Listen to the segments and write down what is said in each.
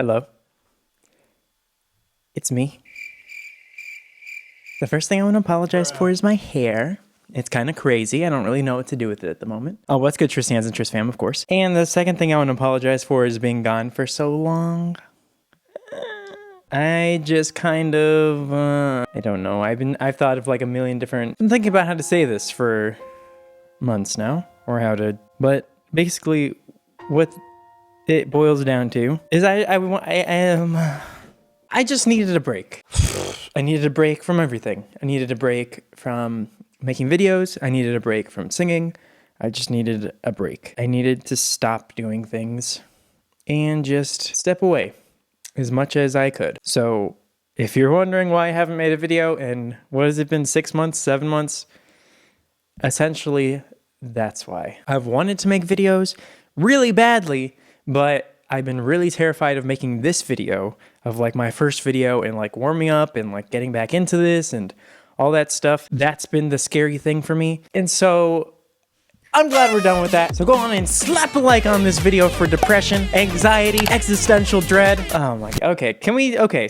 Hello. It's me. The first thing I want to apologize for is my hair. It's kind of crazy. I don't really know what to do with it at the moment. Oh, what's good, Tristans and Tris fam, of course. And the second thing I want to apologize for is being gone for so long. I just kind of, I don't know. I've thought of like a million different, I'm thinking about how to say this for months now, or how to, but basically what it boils down to is I just needed a break. I needed a break from everything. I needed a break from making videos. I needed a break from singing. I just needed a break. I needed to stop doing things and just step away as much as I could. So if you're wondering why I haven't made a video in, what has it been, 6 months, 7 months? Essentially, that's why. I've wanted to make videos really badly, but I've been really terrified of making this video, of like my first video and like warming up and like getting back into this and all that stuff. That's been the scary thing for me. And so I'm glad we're done with that. So go on and slap a like on this video for depression, anxiety, existential dread. Oh my God. Okay,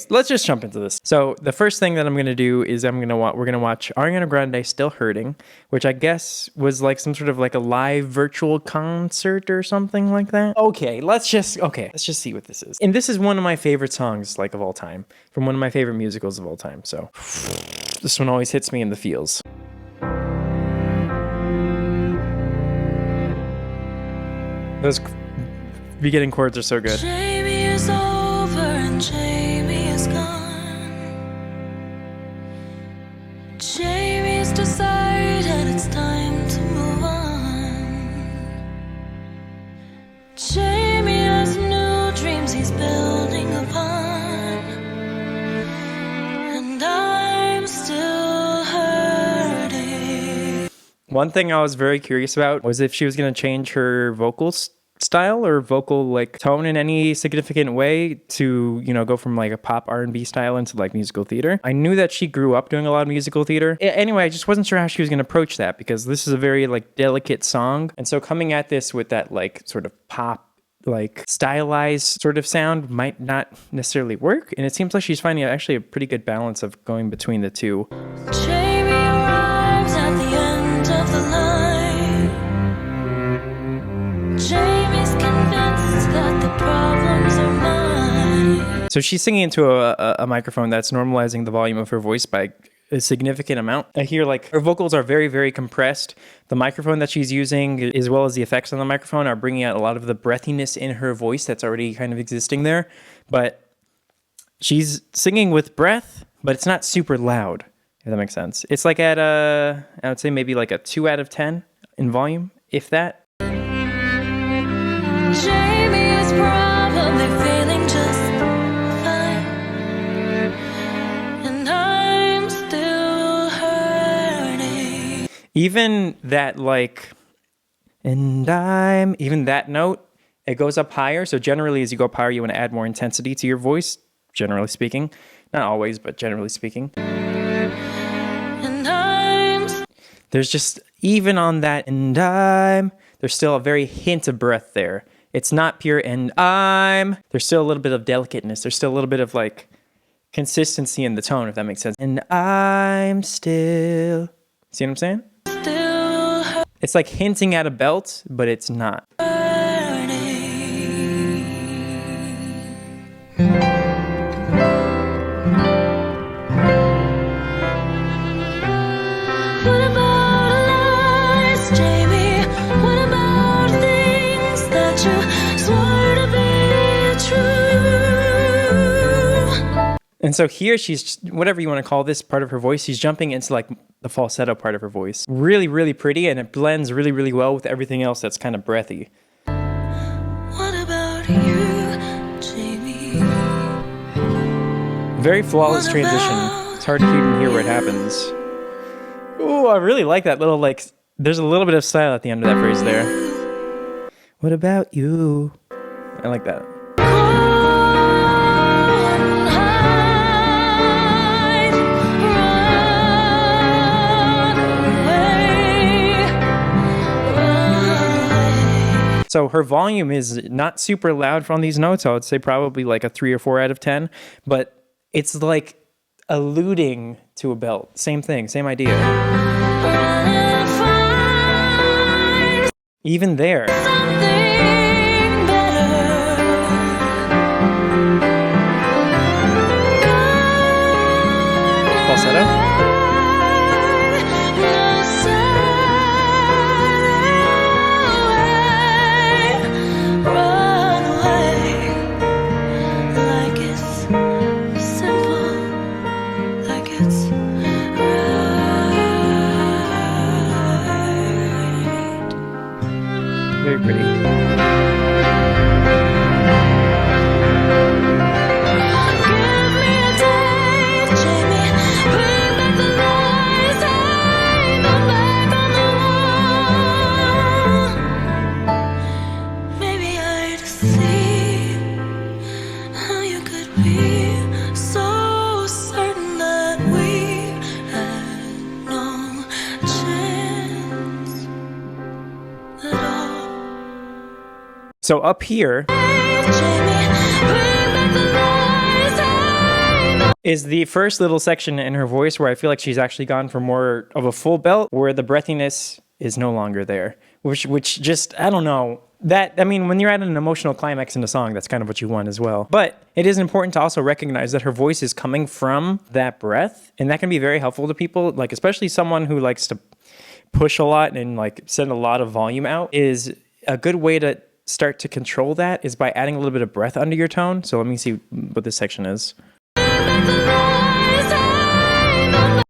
let's just jump into this. So the first thing that I'm gonna do is we're gonna watch Ariana Grande Still Hurting, which I guess was like some sort of like a live virtual concert or something like that. Okay, let's just see what this is. And this is one of my favorite songs like of all time, from one of my favorite musicals of all time. So this one always hits me in the feels. Those beginning chords are so good. Jamie is over and Jamie is gone. Jamie's decided it's time to move on. Jamie has new dreams he's building upon. And I'm still hurting. One thing I was very curious about was if she was going to change her vocal style or vocal like tone in any significant way to, you know, go from like a pop R&B style into like musical theater. I knew that she grew up doing a lot of musical theater. Anyway, I just wasn't sure how she was going to approach that because this is a very like delicate song. And so coming at this with that like sort of pop, like stylized sort of sound might not necessarily work. And it seems like she's finding actually a pretty good balance of going between the two. Jamie arrives at the end of the line. Jamie's convinced that the problems are mine. So she's singing into a microphone that's normalizing the volume of her voice by a significant amount. I hear like her vocals are very, very compressed. The microphone that she's using, as well as the effects on the microphone, are bringing out a lot of the breathiness in her voice that's already kind of existing there. But she's singing with breath, but it's not super loud, if that makes sense. It's like at I would say maybe like a 2 out of 10 in volume, if that. Jamie's probably feeling just fine. And I'm still hurting. Even that like, even that note, it goes up higher. So generally as you go up higher, you want to add more intensity to your voice, generally speaking. Not always, but generally speaking. And there's just, even on that there's still a very hint of breath there. It's not pure there's still a little bit of delicateness. There's still a little bit of like consistency in the tone, if that makes sense. And I'm still, see what I'm saying? still It's like hinting at a belt, but it's not. What about lies, Jamie? What about things that you swore to be true? And so here she's, whatever you want to call this part of her voice, she's jumping into like the falsetto part of her voice. Really, really pretty, and it blends really, really well with everything else that's kind of breathy. What about you, Jamie? Very flawless transition. It's hard to even hear where it happens. Ooh, I really like that little, like, there's a little bit of style at the end of that phrase there. What about you? I like that. So her volume is not super loud from these notes. I would say probably like a 3 or 4 out of 10, but it's like alluding to a belt. Same thing, same idea. Even there. Falsetto. Very pretty. So up here is the first little section in her voice where I feel like she's actually gone for more of a full belt, where the breathiness is no longer there, which just, I don't know. That, I mean, when you're at an emotional climax in a song, that's kind of what you want as well. But it is important to also recognize that her voice is coming from that breath, and that can be very helpful to people, like especially someone who likes to push a lot and like send a lot of volume out. Is a good way to start to control that is by adding a little bit of breath under your tone. So let me see what this section is.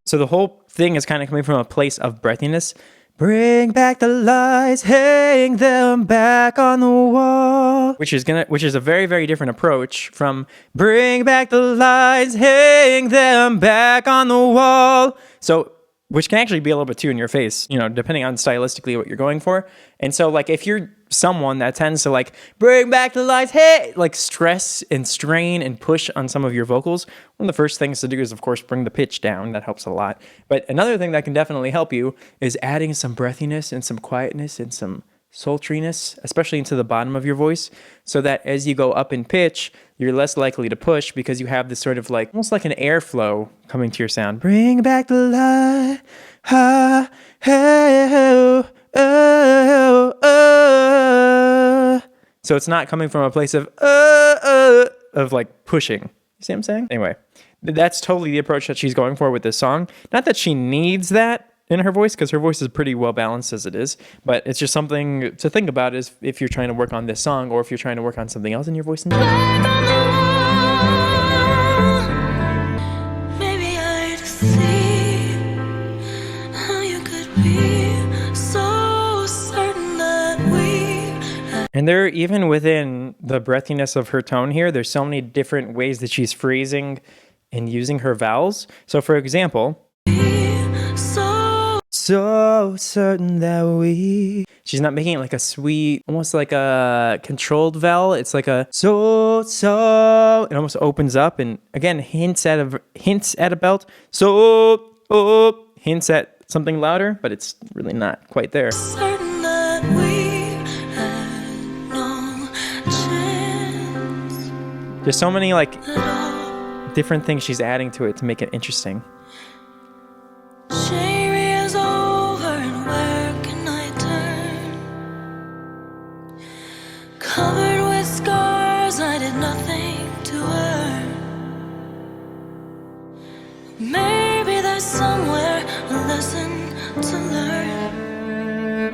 So the whole thing is kind of coming from a place of breathiness. Bring back the lights, hang them back on the wall. Which is a very, very different approach from bring back the lights, hang them back on the wall. So, which can actually be a little bit too in your face, you know, depending on stylistically what you're going for. And so like if you're someone that tends to like bring back the lights, hey, like stress and strain and push on some of your vocals, one of the first things to do is of course bring the pitch down. That helps a lot. But another thing that can definitely help you is adding some breathiness and some quietness and some sultriness, especially into the bottom of your voice, so that as you go up in pitch, you're less likely to push because you have this sort of like, almost like an airflow coming to your sound. Bring back the light, ha, hey, oh, oh, oh. So it's not coming from a place of like pushing. You see what I'm saying? Anyway, that's totally the approach that she's going for with this song. Not that she needs that in her voice, because her voice is pretty well balanced as it is, but it's just something to think about is if you're trying to work on this song or if you're trying to work on something else in your voice in general. Maybe I'd see how you could be so certain that we. And there, even within the breathiness of her tone here, there's so many different ways that she's phrasing and using her vowels. So for example, so certain that we. She's not making it like a sweet, almost like a controlled vowel. It's like a so. It almost opens up and again hints at a belt. So hints at something louder, but it's really not quite there. Certain that we had no chance There's so many like at all. different things she's adding to it to make it interesting. Sherry is over, and where can I turn? Covered with scars, I did nothing to earn. Maybe there's somewhere a lesson to learn,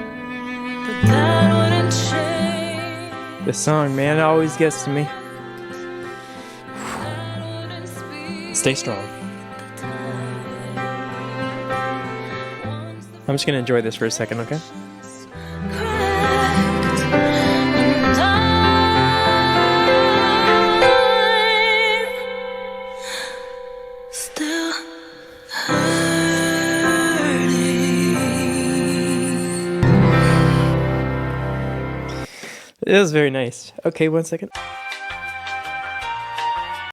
but that wouldn't change. This song, man, it always gets to me. That wouldn't speak Stay strong. the time. I'm just gonna enjoy this for a second, okay? Cracked, and I'm still hurting. It was very nice. Okay, 1 second.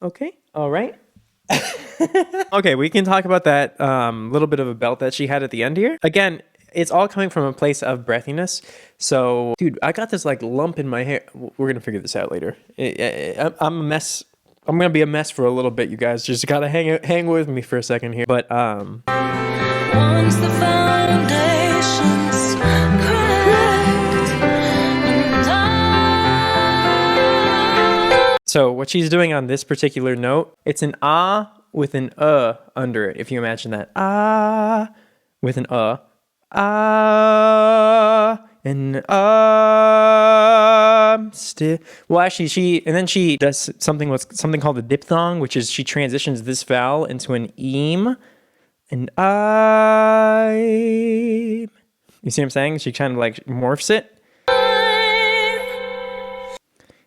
Okay, all right. Okay, we can talk about that little bit of a belt that she had at the end here. Again, It's all coming from a place of breathiness. So, dude, I got this like lump in my hair. We're gonna figure this out later. I'm a mess. I'm gonna be a mess for a little bit, you guys. Just gotta hang with me for a second here. But Once the foundations cracked, and so what she's doing on this particular note, it's an ah with an under it. If you imagine that ah with an and still. Well, actually, she does something called a diphthong, which is she transitions this vowel into an eem, and I. You see what I'm saying? She kind of like morphs it,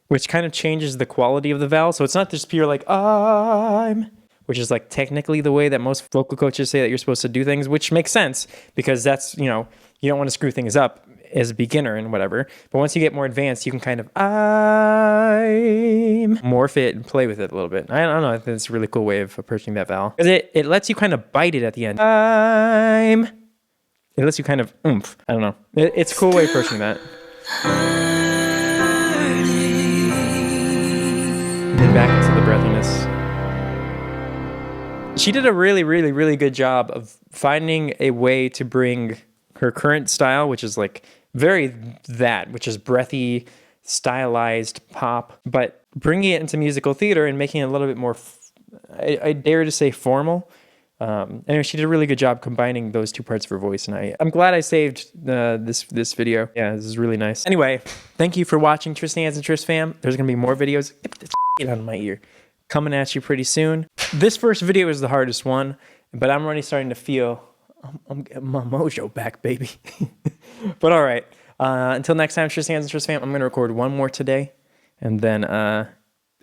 which kind of changes the quality of the vowel. So it's not just pure like I'm, which is like technically the way that most vocal coaches say that you're supposed to do things, which makes sense because that's, you know, you don't want to screw things up as a beginner and whatever. But once you get more advanced, you can kind of morph it and play with it a little bit. I don't know. I think it's a really cool way of approaching that vowel because it lets you kind of bite it at the end. It lets you kind of oomph. I don't know. It's a cool way of approaching that. And then back into the breathiness. She did a really, really, really good job of finding a way to bring her current style, which is like which is breathy, stylized pop, but bringing it into musical theater and making it a little bit more, I dare to say, formal. Anyway, she did a really good job combining those two parts of her voice, and I'm glad I saved this video. Yeah, this is really nice. Anyway, thank you for watching Tristan and Tris fam. There's gonna be more videos. Get this shit out of my ear. Coming at you pretty soon. This first video is the hardest one, but I'm already starting to feel I'm getting my mojo back, baby. But all right, until next time, Tristan and Tris fam, I'm gonna record one more today, and then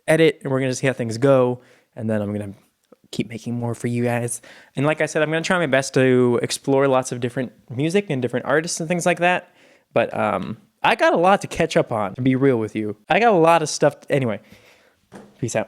edit, and we're gonna see how things go, and then I'm gonna keep making more for you guys. And like I said, I'm gonna try my best to explore lots of different music and different artists and things like that. But I got a lot to catch up on, to be real with you. I got a lot of stuff. Anyway, peace out.